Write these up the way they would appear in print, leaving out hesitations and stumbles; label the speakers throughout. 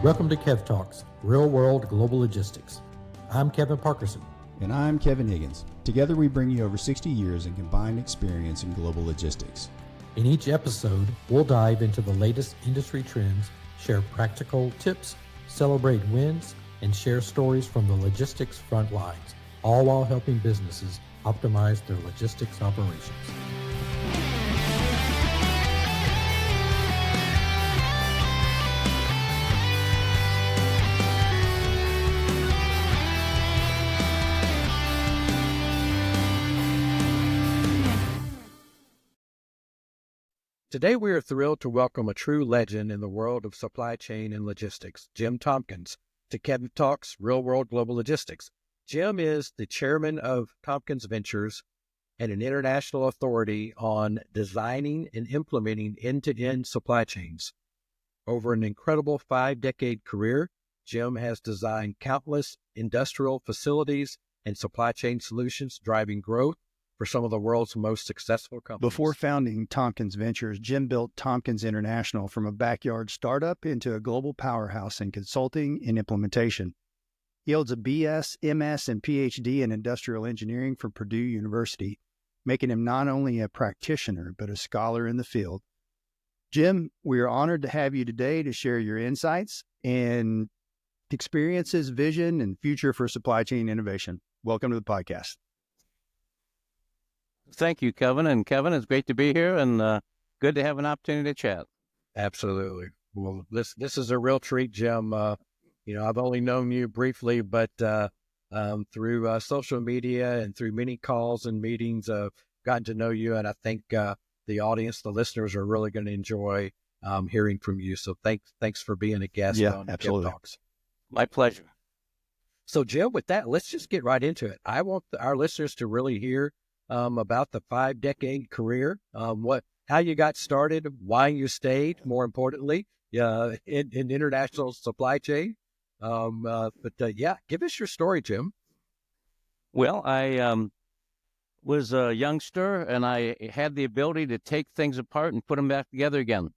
Speaker 1: Welcome to Kev Talks, Real World Global Logistics. I'm Kevin Parkerson.
Speaker 2: And I'm Kevin Higgins. Together we bring you over 60 years in combined experience in global logistics.
Speaker 1: In each episode, we'll dive into the latest industry trends, share practical tips, celebrate wins, and share stories from the logistics front lines, all while helping businesses optimize their logistics operations.
Speaker 3: Today, we are thrilled to welcome a true legend in the world of supply chain and logistics, Jim Tompkins, to Kev Talks Real World Global Logistics. Jim is the chairman of Tompkins Ventures and an international authority on designing and implementing end-to-end supply chains. Over an incredible 5-decade career, Jim has designed countless industrial facilities and supply chain solutions, driving growth for some of the world's most successful companies.
Speaker 4: Before founding Tompkins Ventures, Jim built Tompkins International from a backyard startup into a global powerhouse in consulting and implementation. He holds a BS, MS, and PhD in industrial engineering from Purdue University, making him not only a practitioner, but a scholar in the field. Jim, we are honored to have you today to share your insights and experiences, vision, and future for supply chain innovation. Welcome to the podcast.
Speaker 5: Thank you, Kevin. And Kevin, it's great to be here and good to have an opportunity to chat.
Speaker 3: Absolutely. Well, this is a real treat, Jim. I've only known you briefly, but through social media and through many calls and meetings, I've gotten to know you. And I think the audience, the listeners are really going to enjoy hearing from you. So thanks for being a guest on
Speaker 4: absolutely.
Speaker 3: Kev Talks.
Speaker 5: My pleasure.
Speaker 3: So, Jim, with that, let's just get right into it. I want our listeners to really hear about the 5-decade career, how you got started, why you stayed, more importantly, in international supply chain. Give us your story, Jim.
Speaker 5: Well, I was a youngster and I had the ability to take things apart and put them back together again.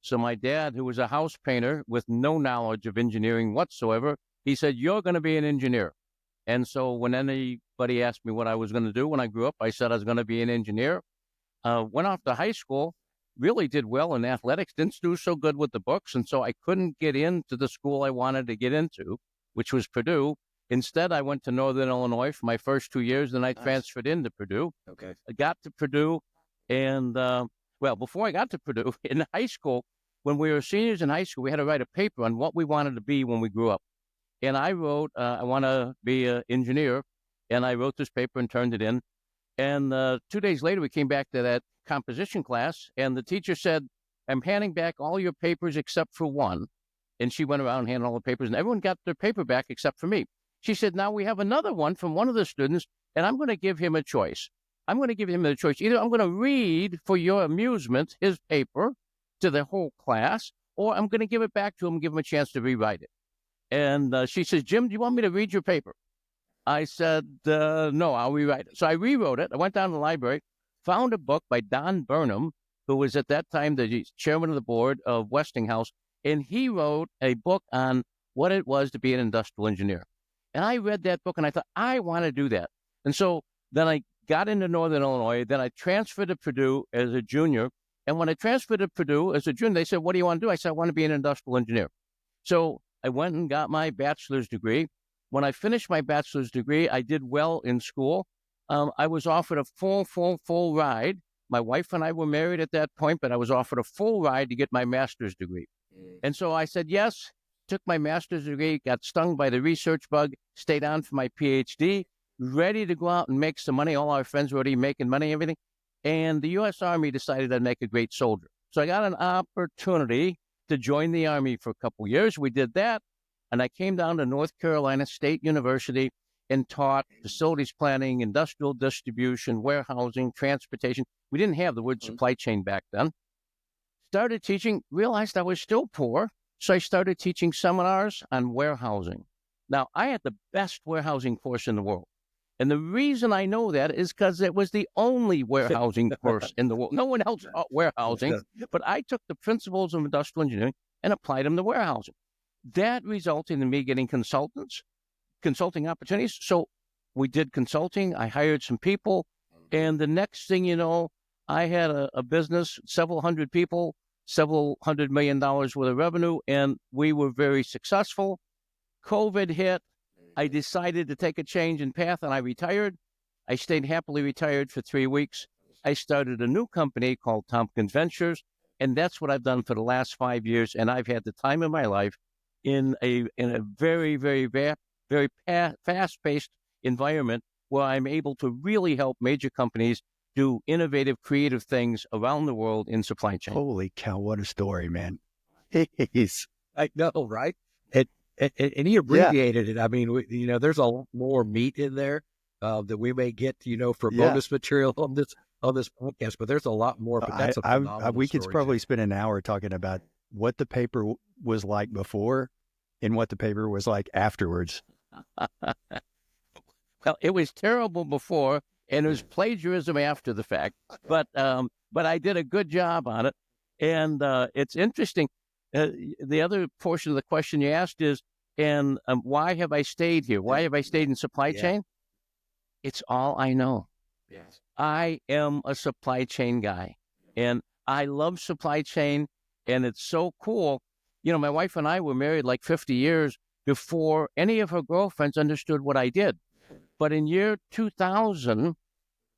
Speaker 5: So my dad, who was a house painter with no knowledge of engineering whatsoever, he said, "You're going to be an engineer." And so when anybody asked me what I was going to do when I grew up, I said I was going to be an engineer. Went off to high school, really did well in athletics, didn't do so good with the books, and so I couldn't get into the school I wanted to get into, which was Purdue. Instead, I went to Northern Illinois for my first 2 years, then I transferred into Purdue.
Speaker 3: Okay.
Speaker 5: I got to Purdue, and before I got to Purdue, in high school, when we were seniors in high school, we had to write a paper on what we wanted to be when we grew up. And I wrote, I want to be an engineer. And I wrote this paper and turned it in. And 2 days later, we came back to that composition class. And the teacher said, "I'm handing back all your papers except for one." And she went around handing all the papers. And everyone got their paper back except for me. She said, "Now we have another one from one of the students. And I'm going to give him a choice. I'm going to give him a choice. Either I'm going to read for your amusement his paper to the whole class, or I'm going to give it back to him and give him a chance to rewrite it." And she says, "Jim, do you want me to read your paper?" I said, "No, I'll rewrite it." So I rewrote it. I went down to the library, found a book by Don Burnham, who was at that time the chairman of the board of Westinghouse, and he wrote a book on what it was to be an industrial engineer. And I read that book, and I thought, I want to do that. And so then I got into Northern Illinois. Then I transferred to Purdue as a junior. And when I transferred to Purdue as a junior, they said, "What do you want to do?" I said, "I want to be an industrial engineer." So I went and got my bachelor's degree. When I finished my bachelor's degree, I did well in school. I was offered a full ride. My wife and I were married at that point, but I was offered a full ride to get my master's degree. And so I said yes, took my master's degree, got stung by the research bug, stayed on for my PhD, ready to go out and make some money. All our friends were already making money, everything. And the U.S. Army decided I'd make a great soldier. So I got an opportunity to join the Army for a couple of years. We did that. And I came down to North Carolina State University and taught facilities planning, industrial distribution, warehousing, transportation. We didn't have the word supply chain back then. Started teaching, realized I was still poor. So I started teaching seminars on warehousing. Now, I had the best warehousing course in the world. And the reason I know that is because it was the only warehousing course in the world. No one else taught warehousing, but I took the principles of industrial engineering and applied them to warehousing. that resulted in me getting consulting opportunities. So we did consulting. I hired some people. And the next thing you know, I had a business, several hundred people, several $100 million worth of revenue, and we were very successful. COVID hit. I decided to take a change in path, and I retired. I stayed happily retired for 3 weeks. I started a new company called Tompkins Ventures, and that's what I've done for the last 5 years. And I've had the time of my life in a very, very, very fast-paced environment where I'm able to really help major companies do innovative, creative things around the world in supply chain.
Speaker 4: Holy cow, what a story, man.
Speaker 3: I know, right? And he abbreviated it. I mean, there's a lot more meat in there that we may get, for bonus material on this podcast, but there's a lot more. But that's a phenomenal
Speaker 4: we could
Speaker 3: story,
Speaker 4: probably
Speaker 3: Jim.
Speaker 4: spend an hour talking about what the paper was like before and what the paper was like afterwards.
Speaker 5: Well, it was terrible before, and it was plagiarism after the fact. But I did a good job on it, and it's interesting. The other portion of the question you asked is, and why have I stayed here? Why have I stayed in supply chain? It's all I know.
Speaker 3: Yes.
Speaker 5: I am a supply chain guy, and I love supply chain, and it's so cool. My wife and I were married like 50 years before any of her girlfriends understood what I did. But in year 2000,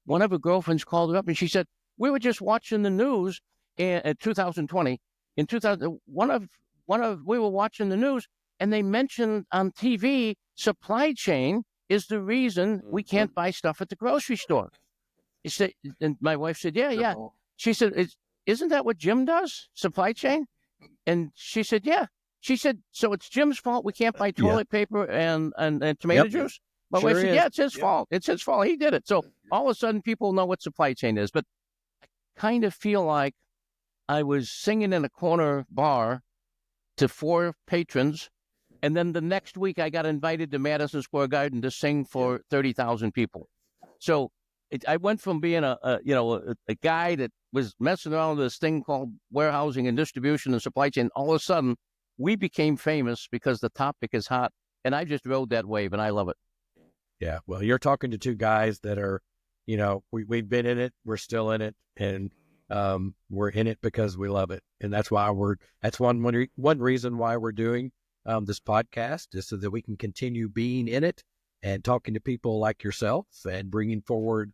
Speaker 5: one of her girlfriends called her up, and she said, we were just watching the news in 2020. In 2000, we were watching the news, and they mentioned on TV, supply chain is the reason we can't buy stuff at the grocery store. And my wife said, yeah. She said, isn't that what Jim does, supply chain? And she said, yeah. She said, so it's Jim's fault we can't buy toilet paper and tomato juice? My wife said, yeah, it's his fault. It's his fault. He did it. So all of a sudden, people know what supply chain is. But I kind of feel like I was singing in a corner bar to 4 patrons, and then the next week I got invited to Madison Square Garden to sing for 30,000 people. So I went from being a guy that was messing around with this thing called warehousing and distribution and supply chain. All of a sudden, we became famous because the topic is hot, and I just rode that wave, and I love it.
Speaker 3: Yeah, well, you're talking to two guys that are, we've been in it, we're still in it, and we're in it because we love it, and that's why that's one reason why we're doing this podcast, is so that we can continue being in it and talking to people like yourself and bringing forward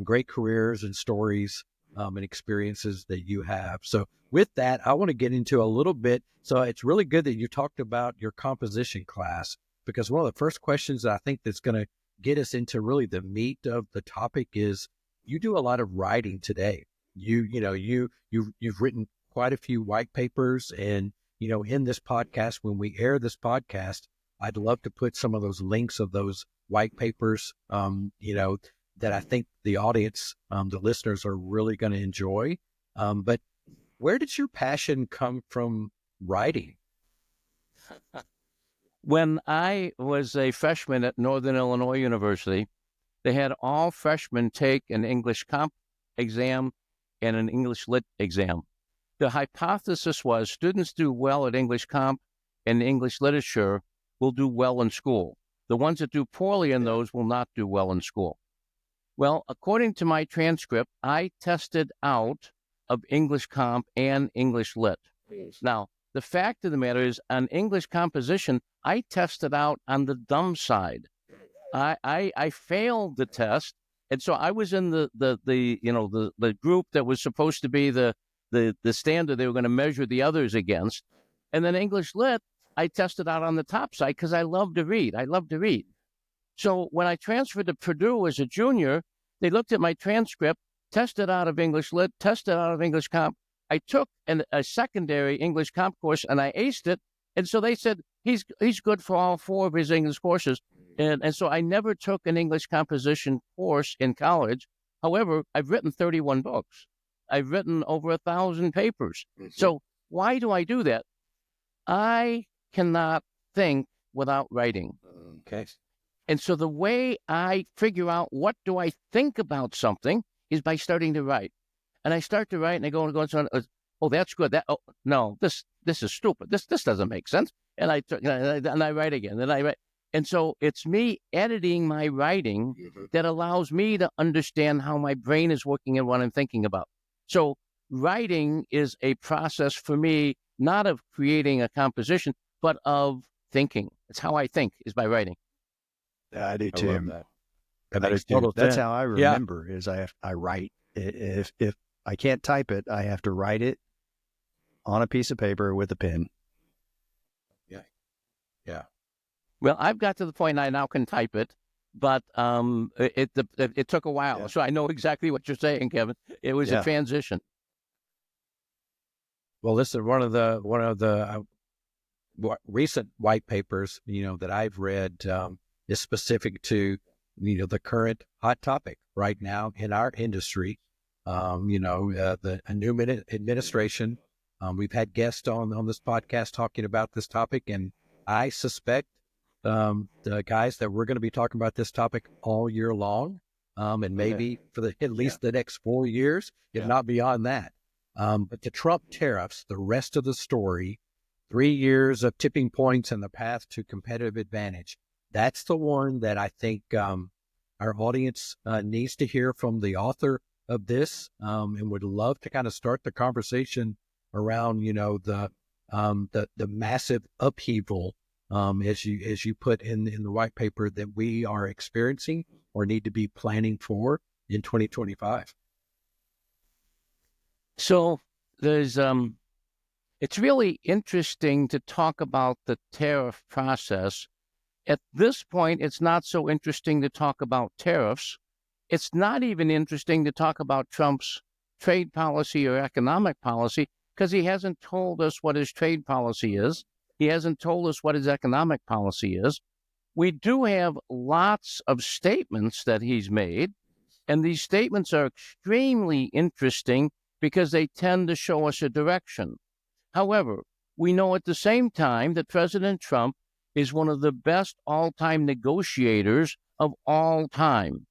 Speaker 3: great careers and stories and experiences that you have. So with that, I want to get into a little bit. So it's really good that you talked about your composition class, because one of the first questions that I think that's going to get us into really the meat of the topic is, you do a lot of writing today. You've written quite a few white papers, and in this podcast, when we air this podcast, I'd love to put some of those links of those white papers, that I think the audience, the listeners, are really going to enjoy. But where did your passion come from writing?
Speaker 5: When I was a freshman at Northern Illinois University, they had all freshmen take an English comp exam and an English lit exam. The hypothesis was students do well at English comp and English literature will do well in school. The ones that do poorly in those will not do well in school. Well, according to my transcript, I tested out of English comp and English lit. Now, the fact of the matter is, on English composition, I tested out on the dumb side. I failed the test, and so I was in the group that was supposed to be the standard they were going to measure the others against. And then English lit, I tested out on the top side because I love to read. So when I transferred to Purdue as a junior, they looked at my transcript, tested out of English lit, tested out of English comp. I took a secondary English comp course, and I aced it. And so they said, he's good for all 4 of his English courses. And so I never took an English composition course in college. However, I've written 31 books. I've written over 1,000 papers. Mm-hmm. So why do I do that? I cannot think without writing.
Speaker 3: Okay.
Speaker 5: And so the way I figure out what do I think about something is by starting to write. And I start to write, and I go, oh, that's good. Oh, no, this is stupid. This doesn't make sense. And I write again, and I write. And so it's me editing my writing that allows me to understand how my brain is working and what I'm thinking about. So writing is a process for me, not of creating a composition, but of thinking. It's how I think, is by writing.
Speaker 4: I do
Speaker 3: I
Speaker 4: too.
Speaker 3: love that. That
Speaker 4: I do
Speaker 3: makes
Speaker 4: too.
Speaker 3: total
Speaker 4: That's
Speaker 3: sense.
Speaker 4: how I remember is I write. If I can't type it, I have to write it on a piece of paper with a pen.
Speaker 3: Yeah.
Speaker 5: Well, I've got to the point I now can type it, but it took a while.
Speaker 4: Yeah.
Speaker 5: So I know exactly what you're saying, Kevin. It was a transition.
Speaker 3: Well, listen, one of the recent white papers, that I've read is specific to, the current hot topic right now in our industry. The new administration. We've had guests on this podcast talking about this topic, and I suspect the guys that we're going to be talking about this topic all year long, and maybe for at least the next 4 years, if not beyond that. But the Trump tariffs, the rest of the story, 3 years of tipping points and the path to competitive advantage. That's the one that I think our audience needs to hear from the author of this, and would love to kind of start the conversation around, the massive upheaval, as you put in the white paper, that we are experiencing or need to be planning for in 2025.
Speaker 5: So there's it's really interesting to talk about the tariff process. At this point, it's not so interesting to talk about tariffs. It's not even interesting to talk about Trump's trade policy or economic policy, because he hasn't told us what his trade policy is. He hasn't told us what his economic policy is. We do have lots of statements that he's made, and these statements are extremely interesting because they tend to show us a direction. However, we know at the same time that President Trump is one of the best all-time negotiators of all time.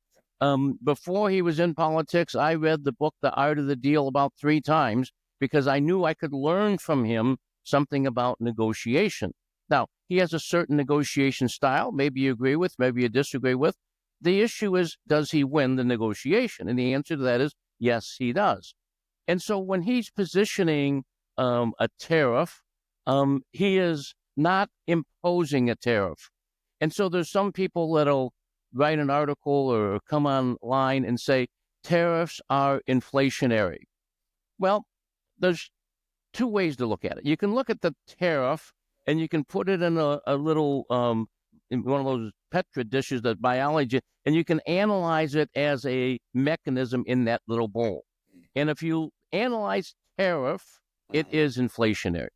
Speaker 5: Before he was in politics, I read the book, The Art of the Deal, about 3 times because I knew I could learn from him something about negotiation. Now, he has a certain negotiation style, maybe you agree with, maybe you disagree with. The issue is, does he win the negotiation? And the answer to that is, yes, he does. And so when he's positioning a tariff, he is not imposing a tariff. And so there's some people that'll write an article or come online and say tariffs are inflationary. Well, there's 2 ways to look at it. You can look at the tariff and you can put it in a little, in one of those Petri dishes that biology, and you can analyze it as a mechanism in that little bowl. And if you analyze tariff, it is inflationary.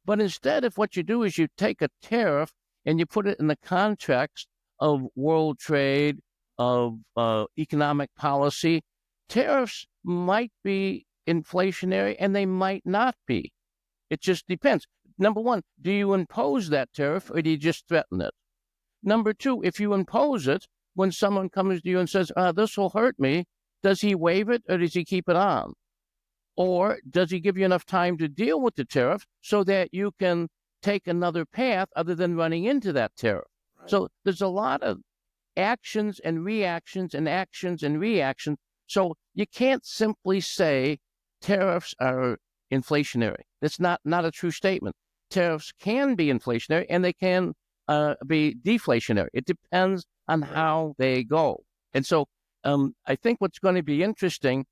Speaker 5: But instead, if what you do is you take a tariff and you put it in the context of world trade, of economic policy, tariffs might be inflationary and they might not be. It just depends. Number one, do you impose that tariff or do you just threaten it? Number 2, if you impose it, when someone comes to you and says, this will hurt me, does he waive it or does he keep it on? Or does he give you enough time to deal with the tariff so that you can take another path other than running into that tariff? Right. So there's a lot of actions and reactions and actions and reactions. So you can't simply say tariffs are inflationary. That's not a true statement. Tariffs can be inflationary and they can be deflationary. It depends on how they go. And so I think what's going to be interesting,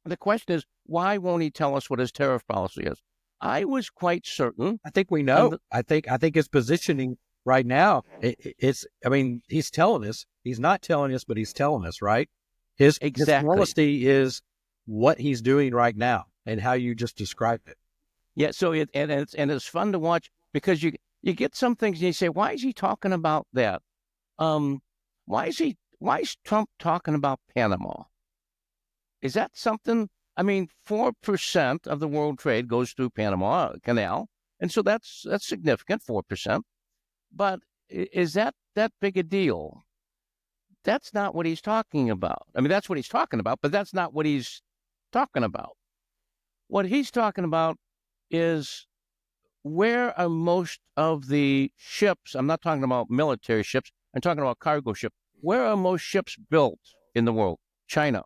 Speaker 5: the question is, why won't he tell us what his tariff policy is? I was quite certain.
Speaker 3: I think we know. I think his positioning right now, he's telling us. He's not telling us, but he's telling us, right? His policy is what he's doing right now and how you just described it.
Speaker 5: Yeah, so it's fun to watch because you get some things and you say, why is he talking about that? Why is Trump talking about Panama? Is that something? 4% of the world trade goes through Panama Canal, and so that's significant, 4%. But is that big a deal? That's not what he's talking about. That's what he's talking about, but that's not what he's talking about. what he's talking about is where are most of the ships, I'm not talking about military ships, I'm talking about cargo ships. Where are most ships built in the world? China.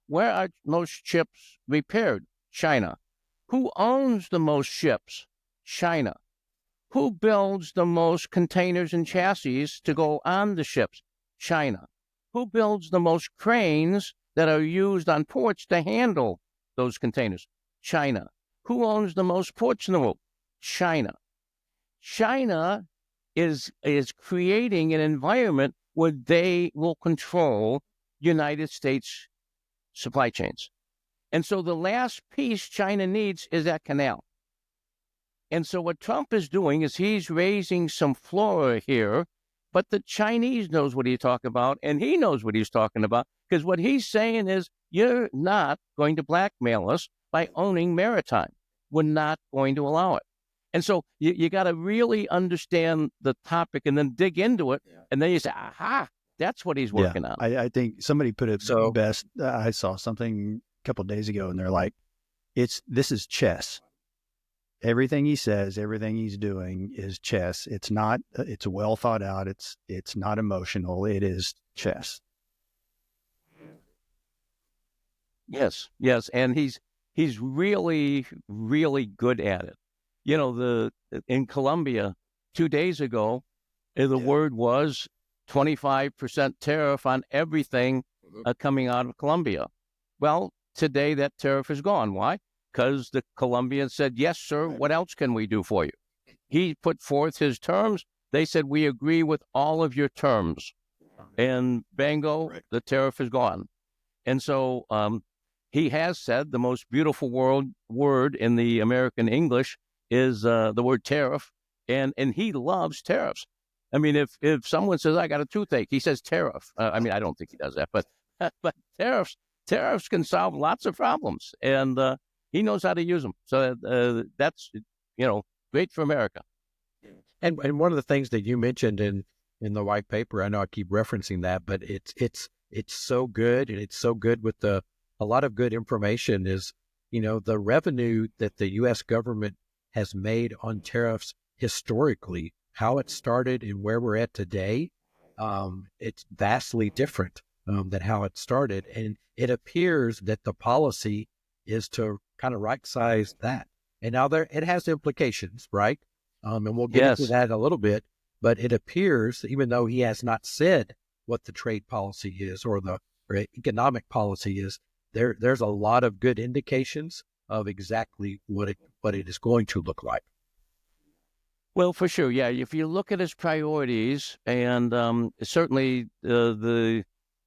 Speaker 5: Where are most ships repaired? China. Who owns the most ships? China. Who builds the most containers and chassis to go on the ships? China. Who builds the most cranes that are used on ports to handle those containers? China. Who owns the most ports in the world? China. China is creating an environment where they will control United States supply chains. And so the last piece China needs is that canal. And so what Trump is doing is he's raising some flora here, but the Chinese knows what he's talking about, and he knows what he's talking about, because what he's saying is, you're not going to blackmail us by owning maritime. We're not going to allow it. And so you got to really understand the topic and then dig into it, and then you say, aha, that's what he's working on.
Speaker 4: I think somebody put it best. I saw something a couple of days ago, and they're like, this is chess. Everything he says, everything he's doing is chess. It's not, it's well thought out. It's not emotional. It is chess.
Speaker 5: Yes. And he's really, really good at it. You know, in Colombia 2 days ago, the word was 25% tariff on everything coming out of Colombia. Well, today that tariff is gone. Why? Because the Colombians said, yes, sir, what else can we do for you? He put forth his terms. They said, we agree with all of your terms. And bango, the tariff is gone. And so he has said the most beautiful word in the American English is the word tariff. And he loves tariffs. I mean, if someone says, I got a toothache, he says tariff. I mean, I don't think he does that, but tariffs can solve lots of problems. And he knows how to use them. So that's, great for America.
Speaker 3: And one of the things that you mentioned in the white paper, I know I keep referencing that, but it's so good, and it's so good with a lot of good information is, the revenue that the U.S. government has made on tariffs historically, how it started and where we're at today. It's vastly different than how it started. And it appears that the policy is to kind of right-size that. And now it has implications, right? And we'll get into that in a little bit. But it appears, even though he has not said what the trade policy is or economic policy is, there's a lot of good indications of exactly what it is going to look like.
Speaker 5: Well, for sure, yeah. If you look at his priorities, and certainly the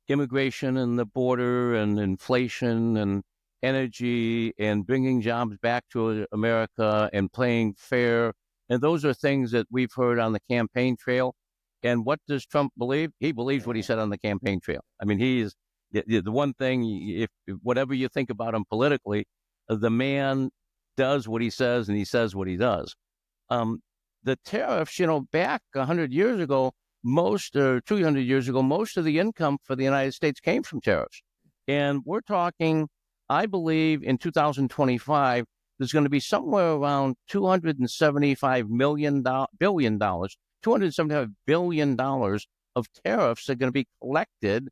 Speaker 5: immigration and the border and inflation and energy and bringing jobs back to America and playing fair, and those are things that we've heard on the campaign trail. And what does Trump believe? He believes what he said on the campaign trail. I mean, he is the one thing, if whatever you think about him politically, the man does what he says and he says what he does. The tariffs, back 100 years ago, 200 years ago, most of the income for the United States came from tariffs. And we're talking, I believe in 2025, there's going to be somewhere around $275 billion of tariffs that are going to be collected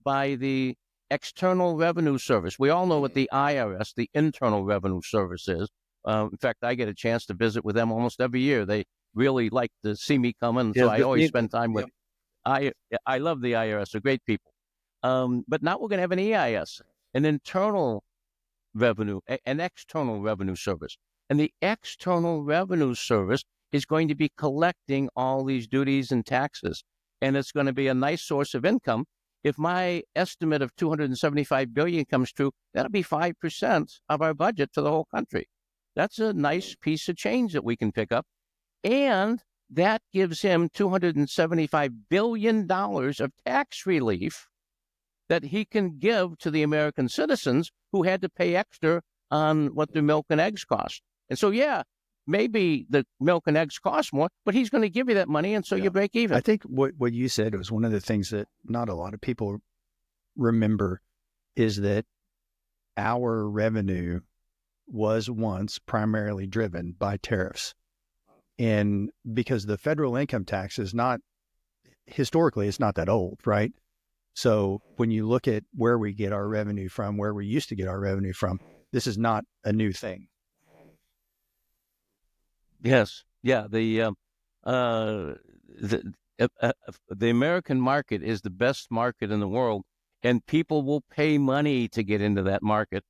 Speaker 5: by the External Revenue Service. We all know what the IRS, the Internal Revenue Service, is. In fact, I get a chance to visit with them almost every year. They really like to see me coming, so I always spend time with them. I love the IRS. They're great people. But now we're going to have an EIS, an Internal Revenue, an External Revenue Service. And the External Revenue Service is going to be collecting all these duties and taxes. And it's going to be a nice source of income. If my estimate of $275 billion comes true, that'll be 5% of our budget for the whole country. That's a nice piece of change that we can pick up. And that gives him $275 billion of tax relief that he can give to the American citizens who had to pay extra on what their milk and eggs cost. And so, maybe the milk and eggs cost more, but he's going to give you that money, and so you break even.
Speaker 4: I think what you said was one of the things that not a lot of people remember is that our revenue was once primarily driven by tariffs. And because the federal income tax is not, historically, it's not that old, right? So when you look at where we get our revenue from, where we used to get our revenue from, this is not a new thing.
Speaker 5: Yes. Yeah. The American market is the best market in the world, and people will pay money to get into that market.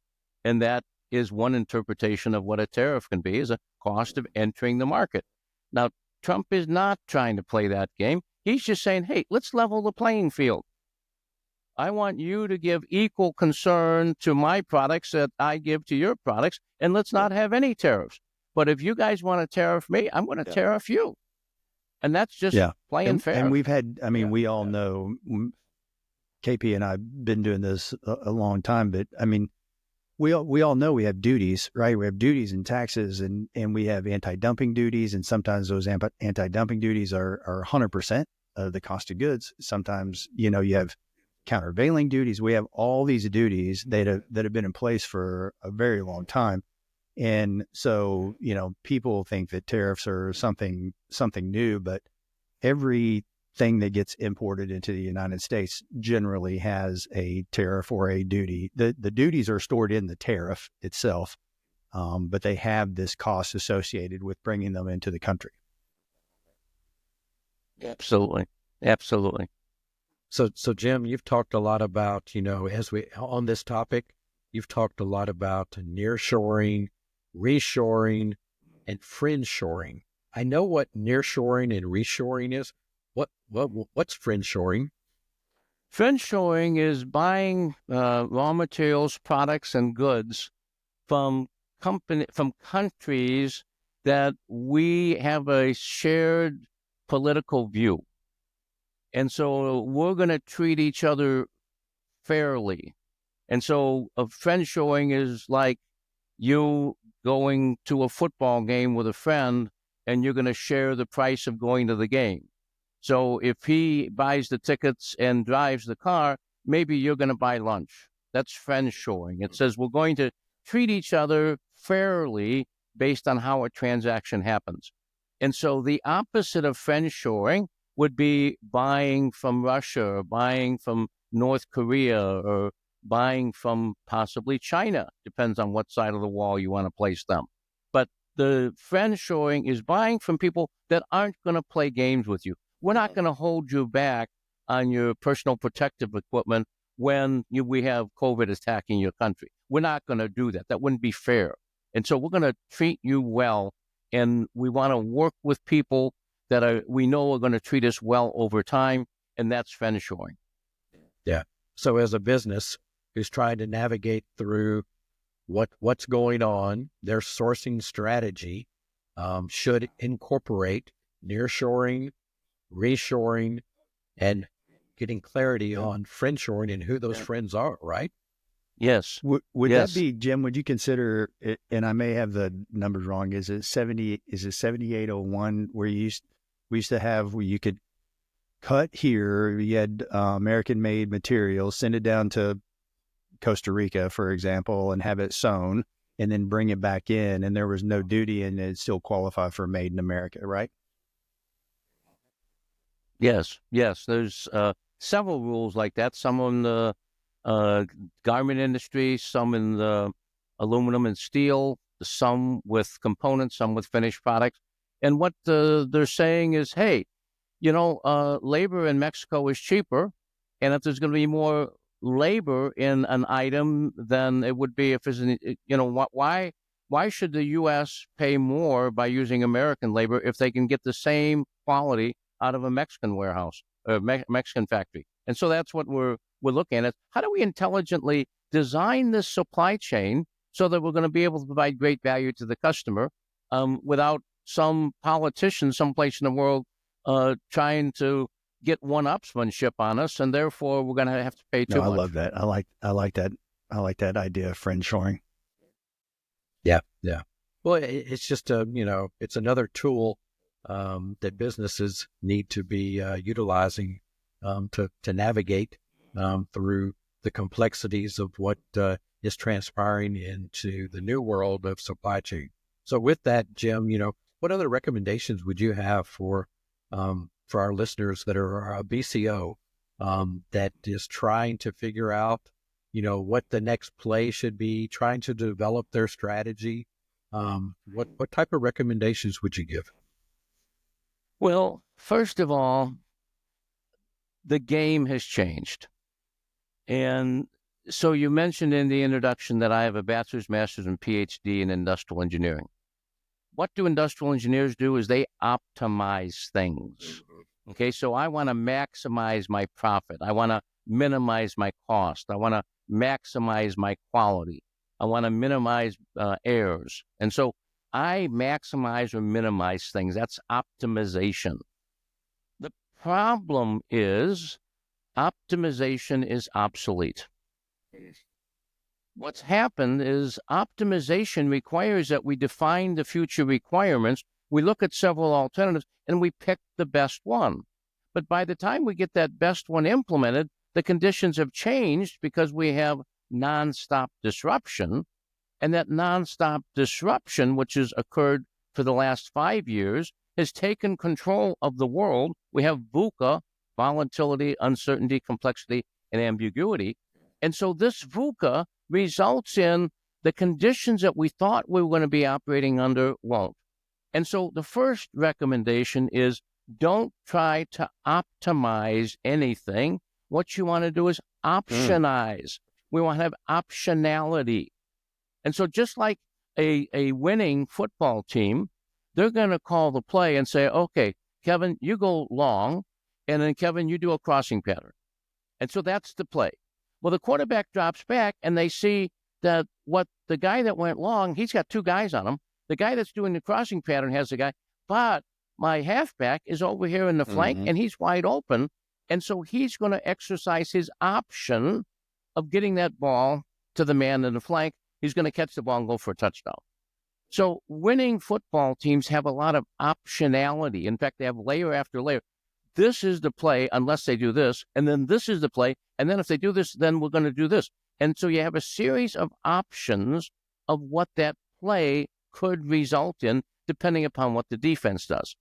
Speaker 5: And that is one interpretation of what a tariff can be, is a cost of entering the market. Now, Trump is not trying to play that game. He's just saying, hey, let's level the playing field. I want you to give equal concern to my products that I give to your products, and let's not have any tariffs. But if you guys want to tariff me, I'm going to tariff you. And that's just playing fair.
Speaker 4: And we've had, I mean, we all know, KP and I have been doing this a long time, but I mean, we all know we have duties, right? We have duties and taxes, and we have anti-dumping duties, and sometimes those anti-dumping duties are 100% of the cost of goods. Sometimes, you have countervailing duties. We have all these duties that have been in place for a very long time. And so, people think that tariffs are something new, but everything that gets imported into the United States generally has a tariff or a duty. The duties are stored in the tariff itself, but they have this cost associated with bringing them into the country.
Speaker 5: Absolutely. Absolutely.
Speaker 3: So Jim, you've talked a lot about, on this topic, you've talked a lot about nearshoring, reshoring, and friendshoring. I know what nearshoring and reshoring is. What's friendshoring?
Speaker 5: Friendshoring is buying raw materials, products, and goods from countries that we have a shared political view. And so we're going to treat each other fairly. And so a friendshoring is like you going to a football game with a friend, and you're going to share the price of going to the game. So if he buys the tickets and drives the car, maybe you're going to buy lunch. That's friendshoring. It says we're going to treat each other fairly based on how a transaction happens. And so the opposite of friendshoring would be buying from Russia, or buying from North Korea, or buying from possibly China. Depends on what side of the wall you want to place them. But the friendshoring is buying from people that aren't going to play games with you. We're not going to hold you back on your personal protective equipment when we have COVID attacking your country. We're not going to do that. That wouldn't be fair. And so we're going to treat you well, and we want to work with people that we know are going to treat us well over time, and that's friendshoring.
Speaker 3: Yeah. So as a business who's trying to navigate through what's going on, their sourcing strategy should incorporate nearshoring, reshoring, and getting clarity on friendshoring and who those friends are, right?
Speaker 5: Yes.
Speaker 4: Would
Speaker 5: yes.
Speaker 4: that be, Jim, would you consider it, and I may have the numbers wrong, is it 7801 where we used to have where you could cut here, you had American-made material, send it down to Costa Rica, for example, and have it sewn, and then bring it back in, and there was no duty, and it still qualified for made in America, right?
Speaker 5: Yes. There's several rules like that. Some in the garment industry, some in the aluminum and steel, some with components, some with finished products. And what they're saying is, hey, labor in Mexico is cheaper, and if there's going to be more labor in an item than it would be if it's why should the U.S. pay more by using American labor if they can get the same quality out of a Mexican warehouse or Mexican factory? And so that's what we're looking at. How do we intelligently design this supply chain so that we're going to be able to provide great value to the customer without some politician someplace in the world trying to get one-upsmanship on us, and therefore we're going to have to pay too much.
Speaker 4: I love that. I like that. I like that idea of friendshoring.
Speaker 3: Yeah. Well, it's just it's another tool that businesses need to be utilizing to navigate through the complexities of what is transpiring into the new world of supply chain. So with that, Jim, what other recommendations would you have for our listeners that are a BCO that is trying to figure out, what the next play should be, trying to develop their strategy? What type of recommendations would you give?
Speaker 5: Well, first of all, the game has changed. And so you mentioned in the introduction that I have a bachelor's, master's, and PhD in industrial engineering. What do industrial engineers do is they optimize things. Okay, so I want to maximize my profit. I want to minimize my cost. I want to maximize my quality. I want to minimize errors. And so I maximize or minimize things. That's optimization. The problem is optimization is obsolete. What's happened is optimization requires that we define the future requirements. We look at several alternatives and we pick the best one. But by the time we get that best one implemented, the conditions have changed because we have nonstop disruption. And that nonstop disruption, which has occurred for the last 5 years, has taken control of the world. We have VUCA, volatility, uncertainty, complexity, and ambiguity. And so this VUCA results in the conditions that we thought we were going to be operating under won't. And so the first recommendation is don't try to optimize anything. What you want to do is optionize. We want to have optionality. And so just like a winning football team, they're going to call the play and say, okay, Kevin, you go long, and then Kevin, you do a crossing pattern. And so that's the play. Well, the quarterback drops back, and they see that what the guy that went long, he's got two guys on him. The guy that's doing the crossing pattern has the guy, but my halfback is over here in the flank, and he's wide open. And so he's going to exercise his option of getting that ball to the man in the flank. He's going to catch the ball and go for a touchdown. So winning football teams have a lot of optionality. In fact, they have layer after layer. This is the play unless they do this, and then this is the play, and then if they do this, then we're going to do this. And so you have a series of options of what that play could result in, depending upon what the defense does.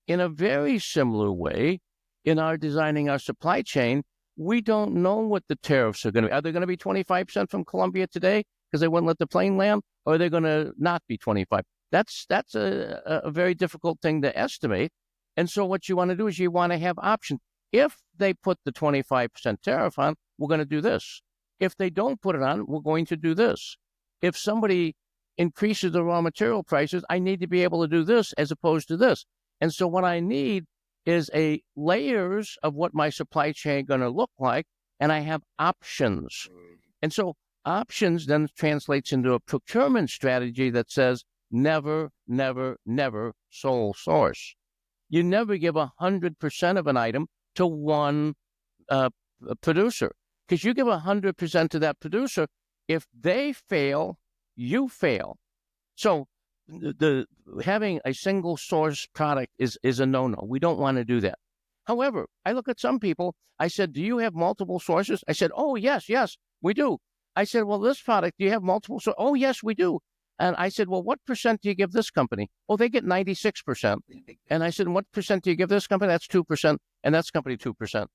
Speaker 5: In a very similar way, in our designing our supply chain, we don't know what the tariffs are going to be. Are they going to be 25% from Colombia today because they wouldn't let the plane land, or are they going to not be 25? That's a very difficult thing to estimate. And so what you want to do is you want to have options. If they put the 25% tariff on, we're going to do this. If they don't put it on, we're going to do this. If somebody increases the raw material prices, I need to be able to do this as opposed to this. And so what I need is a layers of what my supply chain going to look like, and I have options. And so options then translates into a procurement strategy that says never, never, never sole source. You never give 100% of an item to one producer, because you give 100% to that producer. If they fail, you fail. So the having a single source product is a no-no. We don't want to do that. However, I look at some people. I said, do you have multiple sources? I said, oh, yes, we do. I said, well, this product, do you have multiple sources? Oh, yes, we do. And I said, well, what percent do you give this company? Oh, they get 96%. And I said, what percent do you give this company? That's 2%. And that's company 2%.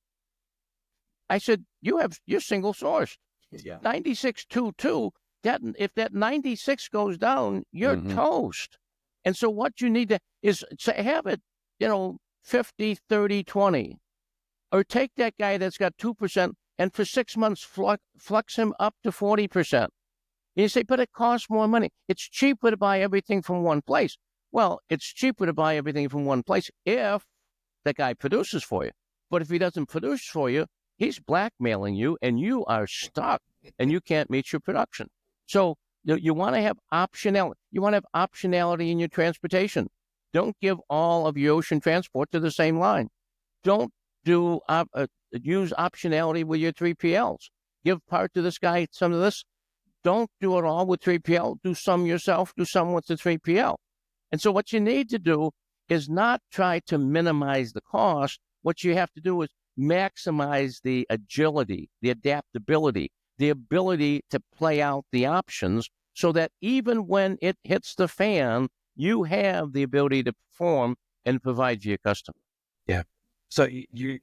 Speaker 5: I said, you're single sourced.
Speaker 3: Yeah.
Speaker 5: 96.22. If that 96 goes down, you're toast. And so what you need to is to have it, 50, 30, 20. Or take that guy that's got 2% and for 6 months flex him up to 40%. You say, but it costs more money. It's cheaper to buy everything from one place. Well, it's cheaper to buy everything from one place if that guy produces for you. But if he doesn't produce for you, he's blackmailing you and you are stuck and you can't meet your production. So you want to have optionality. You want to have optionality in your transportation. Don't give all of your ocean transport to the same line. Don't use optionality with your 3PLs. Give part to this guy, some of this. Don't do it all with 3PL. Do some yourself. Do some with the 3PL. And so what you need to do is not try to minimize the cost. What you have to do is maximize the agility, the adaptability, the ability to play out the options so that even when it hits the fan, you have the ability to perform and provide for your customer.
Speaker 3: Yeah. So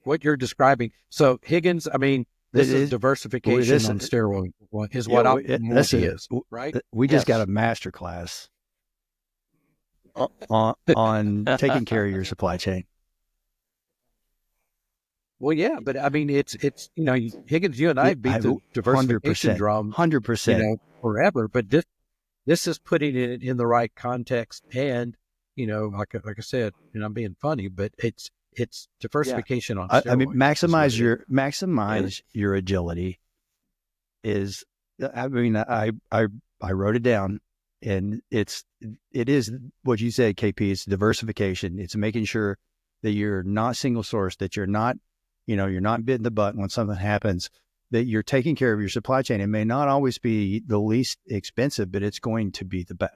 Speaker 3: what you're describing, so Higgins, I mean, this is diversification on steroids is what optionality is, right?
Speaker 4: We just got a master class on taking care of your supply chain.
Speaker 3: Well, yeah, but I mean, it's Higgins, you and I beat the diversification drum,
Speaker 4: 100%,
Speaker 3: forever. But this is putting it in the right context, and like I said, and I'm being funny, but it's diversification on steroids.
Speaker 4: I mean, maximize your agility. I wrote it down, and it is what you said, KP. It's diversification. It's making sure that you're not single source, that you're not bitten the butt when something happens, that you're taking care of your supply chain. It may not always be the least expensive, but it's going to be the best.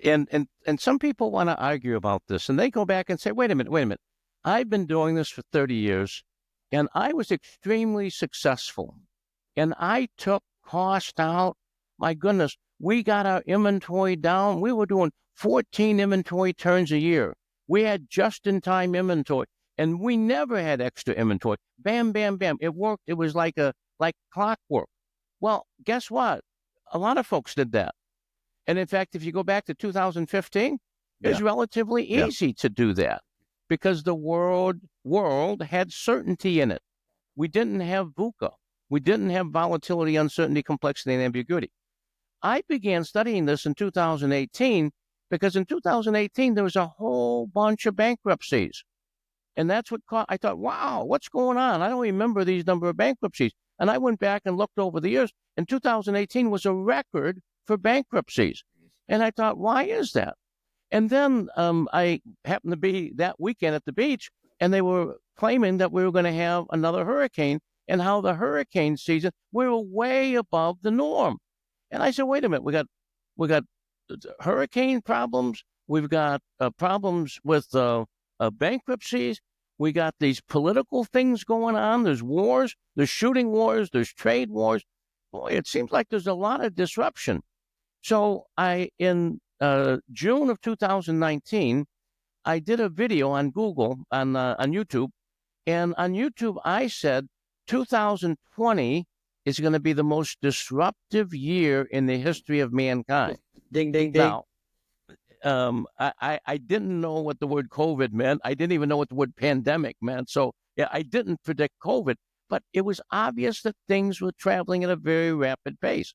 Speaker 5: And some people want to argue about this, and they go back and say, wait a minute. I've been doing this for 30 years, and I was extremely successful, and I took cost out. My goodness, we got our inventory down. We were doing 14 inventory turns a year. We had just-in-time inventory, and we never had extra inventory. Bam, bam, bam. It worked. It was like clockwork. Well, guess what? A lot of folks did that. And in fact, if you go back to 2015, it's relatively easy to do that because the world had certainty in it. We didn't have VUCA. We didn't have volatility, uncertainty, complexity, and ambiguity. I began studying this in 2018 because in 2018, there was a whole bunch of bankruptcies. And that's what I thought, wow, what's going on? I don't remember these number of bankruptcies. And I went back and looked over the years, and 2018 was a record for bankruptcies. And I thought, why is that? And then I happened to be that weekend at the beach, and they were claiming that we were going to have another hurricane, and how the hurricane season, we were way above the norm. And I said, wait a minute, we got hurricane problems, we've got problems with bankruptcies, we got these political things going on, there's wars, there's shooting wars, there's trade wars. Boy, it seems like there's a lot of disruption. So in June of 2019, I did a video on Google, on YouTube, and on YouTube I said 2020 is going to be the most disruptive year in the history of mankind.
Speaker 3: Ding, ding, ding.
Speaker 5: Now, I didn't know what the word COVID meant. I didn't even know what the word pandemic meant. So yeah, I didn't predict COVID, but it was obvious that things were traveling at a very rapid pace.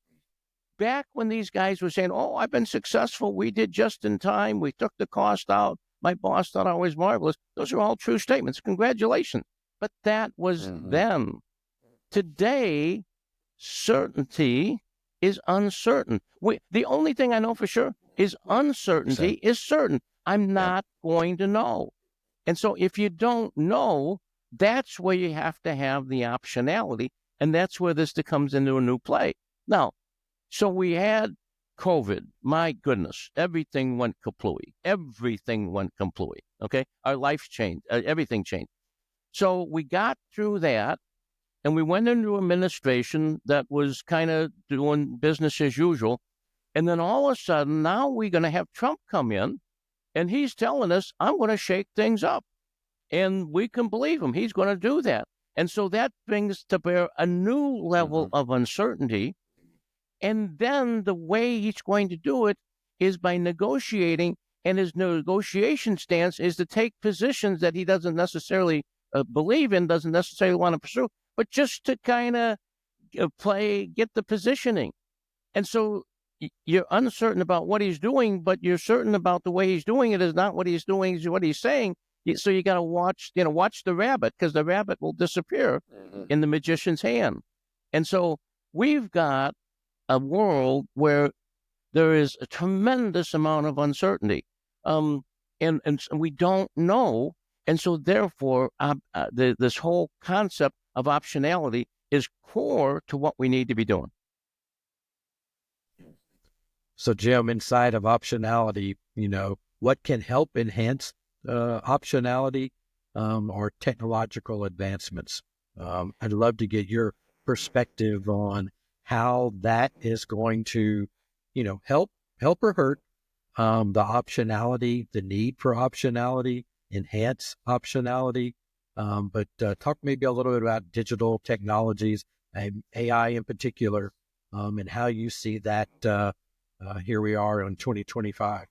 Speaker 5: Back when these guys were saying, oh, I've been successful, we did just in time, we took the cost out, my boss thought I was marvelous. Those are all true statements. Congratulations. But that was then. Today, certainty is uncertain. The only thing I know for sure is uncertainty is certain. I'm not going to know. And so if you don't know, that's where you have to have the optionality. And that's where this comes into a new play. Now, so we had COVID. My goodness, everything went kaplooey. Everything went kaplooey. Okay, our life changed. Everything changed. So we got through that, and we went into administration that was kind of doing business as usual. And then all of a sudden, now we're going to have Trump come in, and he's telling us, I'm going to shake things up. And we can believe him. He's going to do that. And so that brings to bear a new level of uncertainty. And then the way he's going to do it is by negotiating, and his negotiation stance is to take positions that he doesn't necessarily believe in, doesn't necessarily want to pursue, but just to kind of get the positioning. And so you're uncertain about what he's doing, but you're certain about the way he's doing it is not what he's doing, is what he's saying. So you got to watch the rabbit, because the rabbit will disappear in the magician's hand. And so we've got a world where there is a tremendous amount of uncertainty, and we don't know. And so therefore, this whole concept of optionality is core to what we need to be doing.
Speaker 3: So Jim, inside of optionality, what can help enhance optionality or technological advancements? I'd love to get your perspective on how that is going to, help or hurt the optionality, the need for optionality, enhance optionality. But talk maybe a little bit about digital technologies and AI in particular, and how you see that here we are in 2025.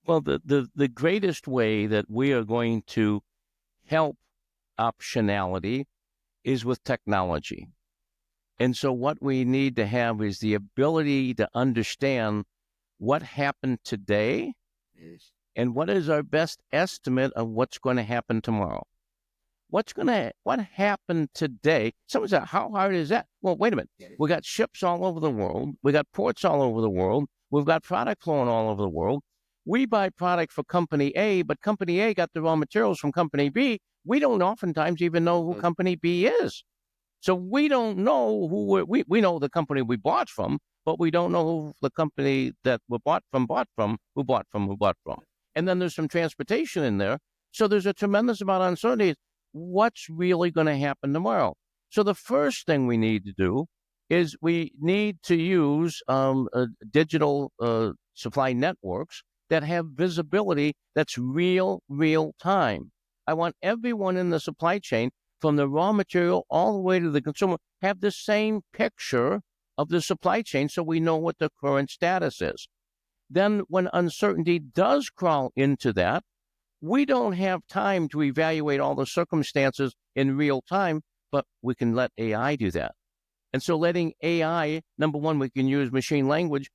Speaker 5: Well, the greatest way that we are going to help optionality is with technology. And so what we need to have is the ability to understand what happened today and what is our best estimate of what's going to happen tomorrow. What happened today? Someone said, how hard is that? Well, wait a minute. We got ships all over the world. We got ports all over the world. We've got product flowing all over the world. We buy product for company A, but company A got the raw materials from company B. We don't oftentimes even know who company B is. So we don't know who we know the company we bought from, but we don't know who the company that we bought from, who bought from. And then there's some transportation in there. So there's a tremendous amount of uncertainty. What's really going to happen tomorrow? So the first thing we need to do is we need to use digital supply networks that have visibility that's real time. I want everyone in the supply chain, from the raw material all the way to the consumer, have the same picture of the supply chain so we know what the current status is. Then when uncertainty does crawl into that, we don't have time to evaluate all the circumstances in real time, but we can let AI do that. And so letting AI, number one, we can use machine learning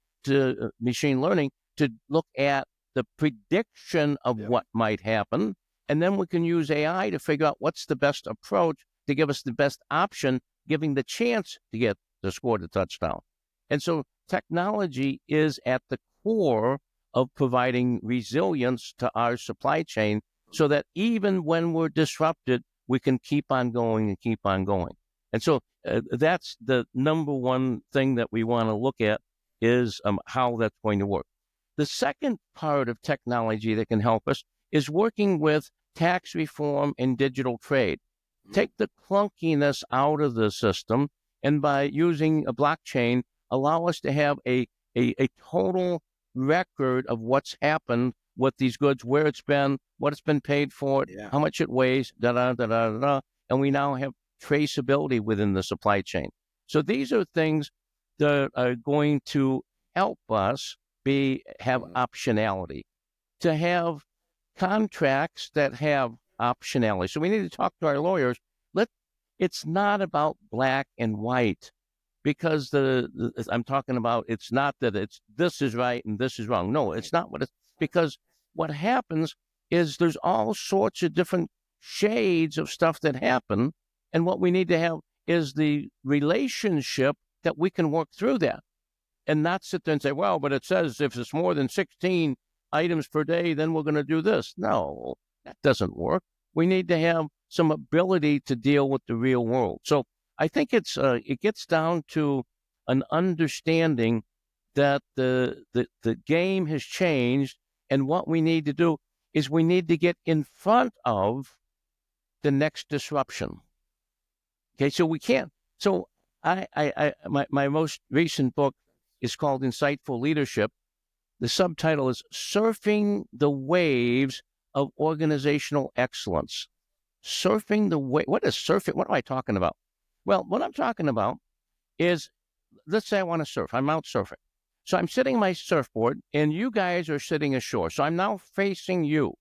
Speaker 5: to look at the prediction of what might happen. And then we can use AI to figure out what's the best approach to give us the best option, giving the chance to get the score to touchdown. And so technology is at the core of providing resilience to our supply chain so that even when we're disrupted, we can keep on going and keep on going. And so that's the number one thing that we want to look at is how that's going to work. The second part of technology that can help us is working with tax reform and digital trade. Take the clunkiness out of the system, and by using a blockchain, allow us to have a total record of what's happened with these goods, where it's been, what it's been paid for, how much it weighs, and we now have traceability within the supply chain. So these are things that are going to help us have optionality, to have contracts that have optionality. So we need to talk to our lawyers. It's not about black and white, because I'm talking about, it's not that this is right and this is wrong. No, it's not because what happens is there's all sorts of different shades of stuff that happen. And what we need to have is the relationship that we can work through that and not sit there and say, well, but it says if it's more than 16 items per day, then we're going to do this. No, that doesn't work. We need to have some ability to deal with the real world. So I think it gets down to an understanding that the game has changed, and what we need to do is we need to get in front of the next disruption. Okay, so we can't. So my most recent book is called Insightful Leadership. The subtitle is Surfing the Waves of Organizational Excellence. Surfing the wave. What is surfing? What am I talking about? Well, what I'm talking about is, let's say I want to surf. I'm out surfing. So I'm sitting on my surfboard, and you guys are sitting ashore. So I'm now facing you.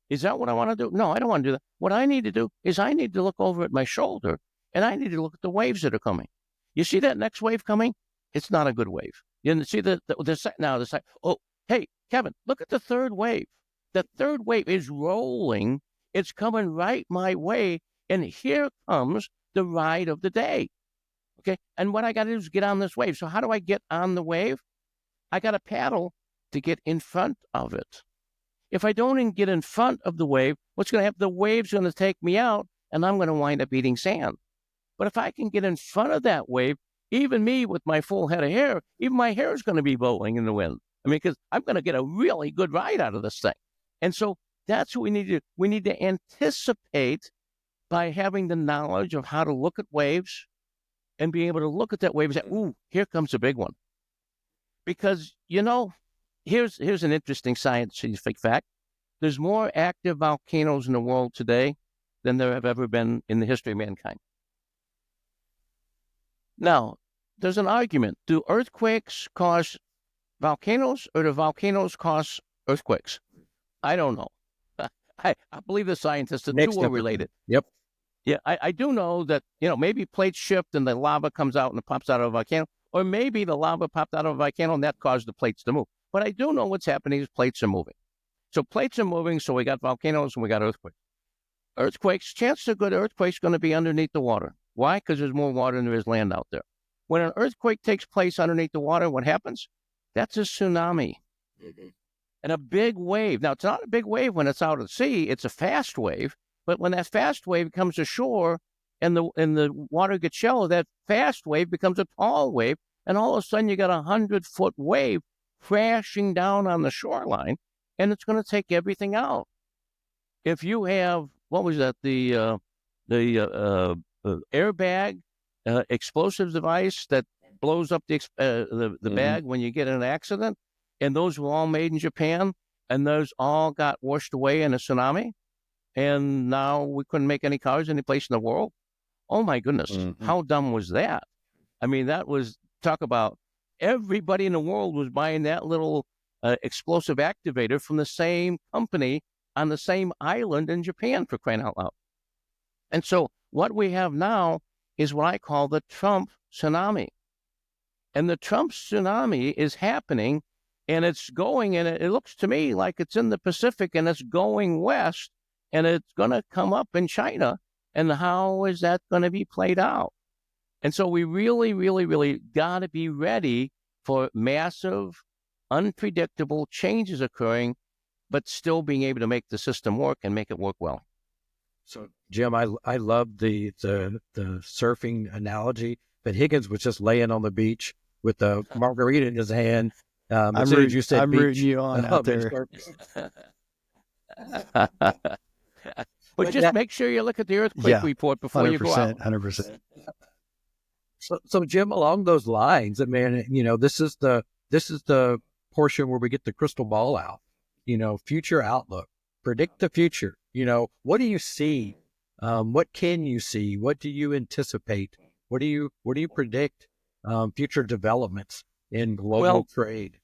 Speaker 5: Is that what I want to do? No, I don't want to do that. What I need to do is I need to look over at my shoulder, and I need to look at the waves that are coming. You see that next wave coming? It's not a good wave. You see the second. Oh, hey, Kevin, look at the third wave. The third wave is rolling. It's coming right my way, and here comes the ride of the day. Okay, and what I got to do is get on this wave. So how do I get on the wave? I got to paddle to get in front of it. If I don't get in front of the wave, what's going to happen? The wave's going to take me out, and I'm going to wind up eating sand. But if I can get in front of that wave, even me with my full head of hair, even my hair is going to be blowing in the wind. I mean, because I'm going to get a really good ride out of this thing. And so that's what we need to do. We need to anticipate by having the knowledge of how to look at waves and being able to look at that wave and say, ooh, here comes a big one. Because, here's an interesting scientific fact. There's more active volcanoes in the world today than there have ever been in the history of mankind. Now, there's an argument. Do earthquakes cause volcanoes, or do volcanoes cause earthquakes? I don't know. I believe the scientists, the two are related.
Speaker 3: Yep.
Speaker 5: Yeah, I do know that, maybe plates shift and the lava comes out and it pops out of a volcano, or maybe the lava popped out of a volcano and that caused the plates to move. But I do know what's happening is plates are moving. So plates are moving, so we got volcanoes and we got earthquakes. Earthquakes, chances are good earthquake's going to be underneath the water. Why? Because there's more water than there is land out there. When an earthquake takes place underneath the water, what happens? That's a tsunami. Mm-hmm. And a big wave. Now, it's not a big wave when it's out at sea. It's a fast wave. But when that fast wave comes ashore and the water gets shallow, that fast wave becomes a tall wave. And all of a sudden, you got a 100-foot wave crashing down on the shoreline, and it's going to take everything out. If you have, what was that, the airbag explosives device that blows up the mm-hmm. bag when you get in an accident, and those were all made in Japan, and those all got washed away in a tsunami, and now we couldn't make any cars any place in the world. Oh my goodness, mm-hmm. How dumb was that? I mean, that was, talk about, everybody in the world was buying that little explosive activator from the same company on the same island in Japan, for crying out loud. And so what we have now is what I call the Trump tsunami. And the Trump tsunami is happening, and it's going, and it looks to me like it's in the Pacific, and it's going west, and it's going to come up in China. And how is that going to be played out? And so we really, really, really got to be ready for massive, unpredictable changes occurring, but still being able to make the system work and make it work well.
Speaker 3: So, Jim, I love the surfing analogy, but Higgins was just laying on the beach with the margarita in his hand. As soon as you said
Speaker 4: I'm
Speaker 3: beach,
Speaker 4: rooting you on out there.
Speaker 5: But just make sure you look at the earthquake report before you go out.
Speaker 4: 100%.
Speaker 3: So Jim, along those lines, I mean, this is the portion where we get the crystal ball out. Future outlook, predict the future. What do you see? What can you see? What do you anticipate? What do you predict? Future developments in global trade.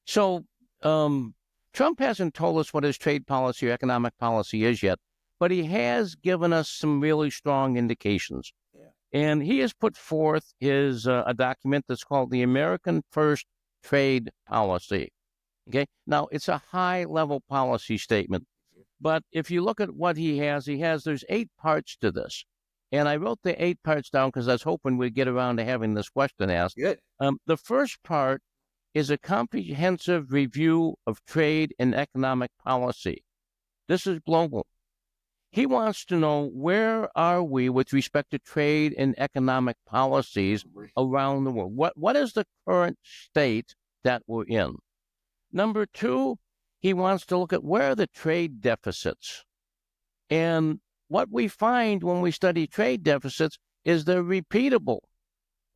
Speaker 5: So Trump hasn't told us what his trade policy or economic policy is yet, but he has given us some really strong indications. Yeah. And he has put forth his a document that's called the American First Trade Policy. Okay. Now, it's a high-level policy statement, but if you look at what he has, there's 8 parts to this. And I wrote the 8 parts down because I was hoping we'd get around to having this question asked.
Speaker 3: Good.
Speaker 5: The first part is a comprehensive review of trade and economic policy. This is global. He wants to know, where are we with respect to trade and economic policies around the world? What is the current state that we're in? Number 2, he wants to look at where are the trade deficits. And what we find when we study trade deficits is they're repeatable.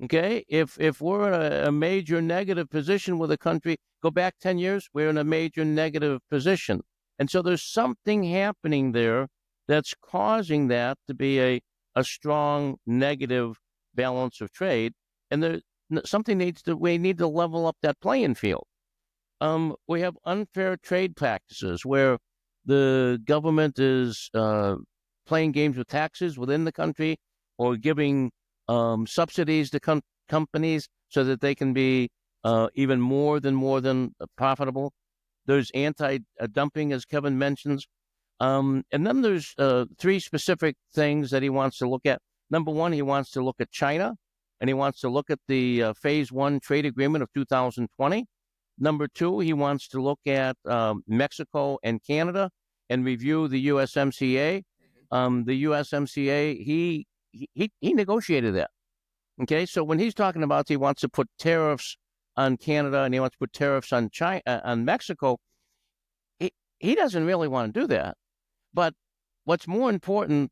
Speaker 5: Okay, if we're in a major negative position with a country, go back 10 years, we're in a major negative position. And so there's something happening there that's causing that to be a strong negative balance of trade. And we need to level up that playing field. We have unfair trade practices where the government is playing games with taxes within the country or giving subsidies to companies so that they can be even more than profitable. There's anti-dumping, as Kevin mentions. And then there's 3 specific things that he wants to look at. Number 1, he wants to look at China, and he wants to look at the Phase 1 trade agreement of 2020. Number 2, he wants to look at Mexico and Canada and review the USMCA. The USMCA, he negotiated that. Okay, so when he's talking about he wants to put tariffs on Canada and he wants to put tariffs on China, on Mexico, he doesn't really want to do that. But what's more important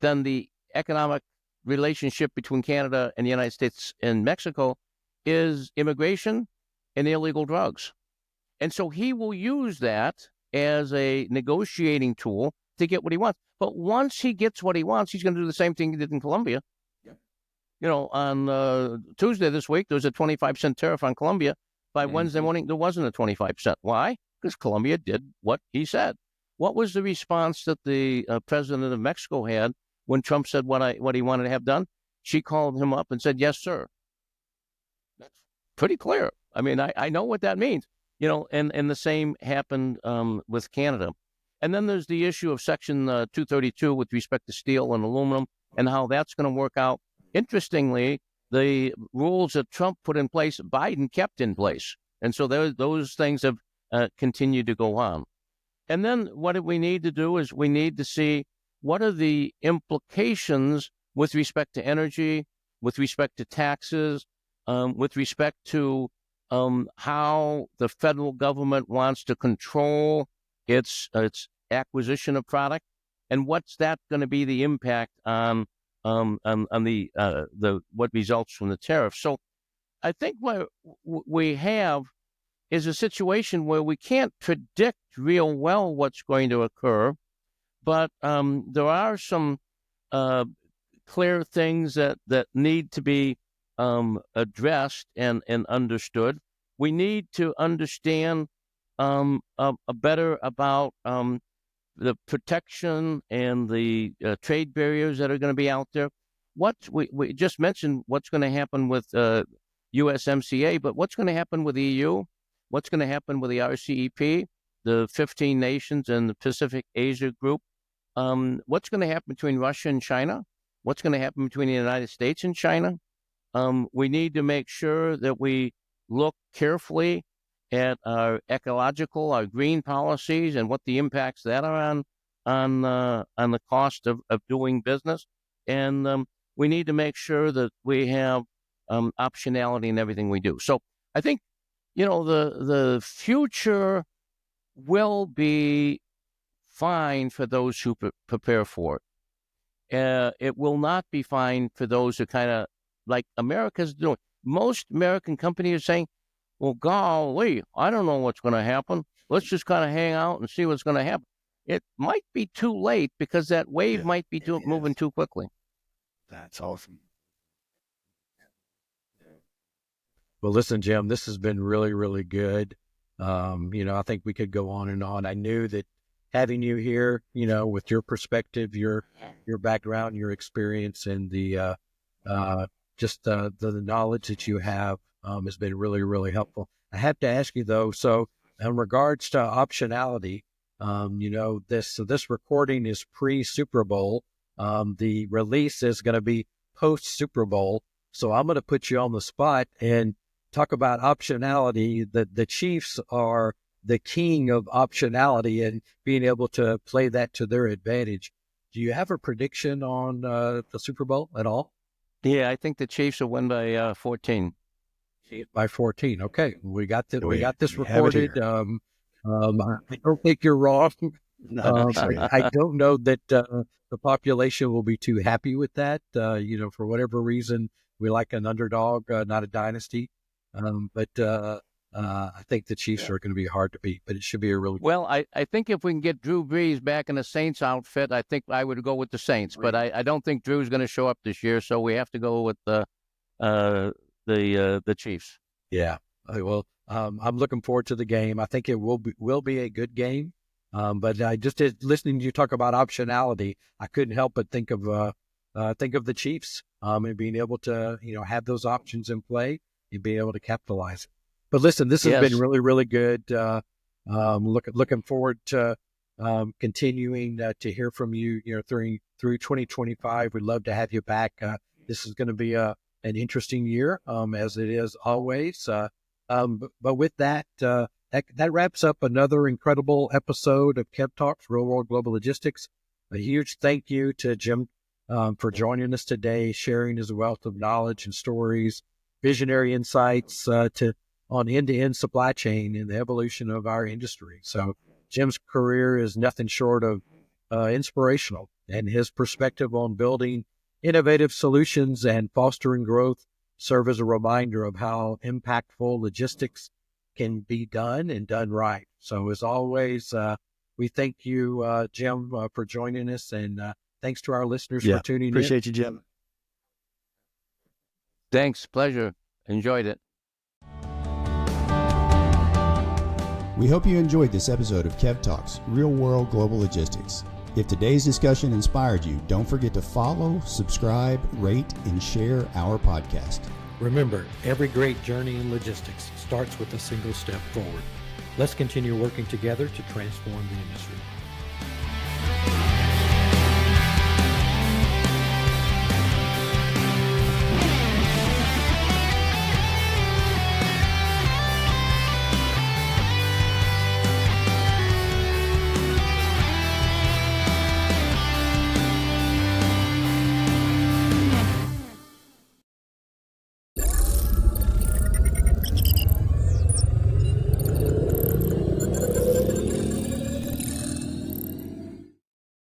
Speaker 5: then the economic relationship between Canada and the United States and Mexico is immigration and illegal drugs. And so he will use that as a negotiating tool to get what he wants. But once he gets what he wants, he's going to do the same thing he did in Colombia. Yep. You know, on Tuesday this week, there was a 25% tariff on Colombia. By Wednesday morning, there wasn't a 25%. Why? Because Colombia did what he said. What was the response that the president of Mexico had when Trump said what he wanted to have done? She called him up and said, "Yes, sir." That's pretty clear. I mean, I know what that means. You know, and the same happened with Canada. And then there's the issue of Section 232 with respect to steel and aluminum and how that's going to work out. Interestingly, the rules that Trump put in place, Biden kept in place. And so those things have continued to go on. And then what we need to do is we need to see what are the implications with respect to energy, with respect to taxes, with respect to how the federal government wants to control its acquisition of product, and what's that going to be the impact on the what results from the tariffs. So I think what we have is a situation where we can't predict real well what's going to occur, but there are some clear things that need to be addressed and understood. We need to understand better about the protection and the trade barriers that are going to be out there. What we just mentioned, what's going to happen with USMCA, but what's going to happen with the EU? What's going to happen with the RCEP, the 15 nations and the Pacific Asia group? What's going to happen between Russia and China? What's going to happen between the United States and China? We need to make sure that we look carefully at our ecological, our green policies, and what the impacts that are on the cost of doing business. And we need to make sure that we have optionality in everything we do. So I think, you know, the future will be fine for those who prepare for it. It will not be fine for those who kind of, like America's doing. Most American companies are saying, well, golly, I don't know what's going to happen. Let's just kind of hang out and see what's going to happen. It might be too late because that wave might be moving too quickly.
Speaker 4: That's awesome.
Speaker 3: Well, listen, Jim, this has been really, really good. You know, I think we could go on and on. I knew that having you here, you know, with your perspective, your background, your experience, and the just the knowledge that you have has been really, really helpful. I have to ask you though, so in regards to optionality, you know, this recording is pre-Super Bowl. The release is going to be post-Super Bowl. So I'm going to put you on the spot and talk about optionality. The Chiefs are the king of optionality and being able to play that to their advantage. Do you have a prediction on the Super Bowl at all?
Speaker 5: Yeah, I think the Chiefs will win by 14.
Speaker 3: By 14. Okay, we got this recorded. I don't think you're wrong. I don't know that the population will be too happy with that. You know, for whatever reason, we like an underdog, not a dynasty. But I think the Chiefs are going to be hard to beat, but it should be a really
Speaker 5: well. I think if we can get Drew Brees back in a Saints outfit, I think I would go with the Saints. But I don't think Drew's going to show up this year, so we have to go with the Chiefs.
Speaker 3: Yeah. Well, I'm looking forward to the game. I think it will be a good game. But I just listening to you talk about optionality, I couldn't help but think of the Chiefs and being able to, you know, have those options in play and being able to capitalize it. But listen, this has been really, really good. Looking forward to continuing to hear from you. You know, through 2025, we'd love to have you back. This is going to be an interesting year, as it is always. But with that, that wraps up another incredible episode of Kev Talks, Real World Global Logistics. A huge thank you to Jim for joining us today, sharing his wealth of knowledge and stories, visionary insights on end-to-end supply chain and the evolution of our industry. So Jim's career is nothing short of inspirational, and his perspective on building innovative solutions and fostering growth serve as a reminder of how impactful logistics can be done and done right. So as always, we thank you, Jim, for joining us, and thanks to our listeners for tuning in.
Speaker 4: Appreciate you, Jim.
Speaker 5: Thanks. Pleasure. Enjoyed it.
Speaker 2: We hope you enjoyed this episode of Kev Talks, Real World Global Logistics. If today's discussion inspired you, don't forget to follow, subscribe, rate, and share our podcast.
Speaker 1: Remember, every great journey in logistics starts with a single step forward. Let's continue working together to transform the industry.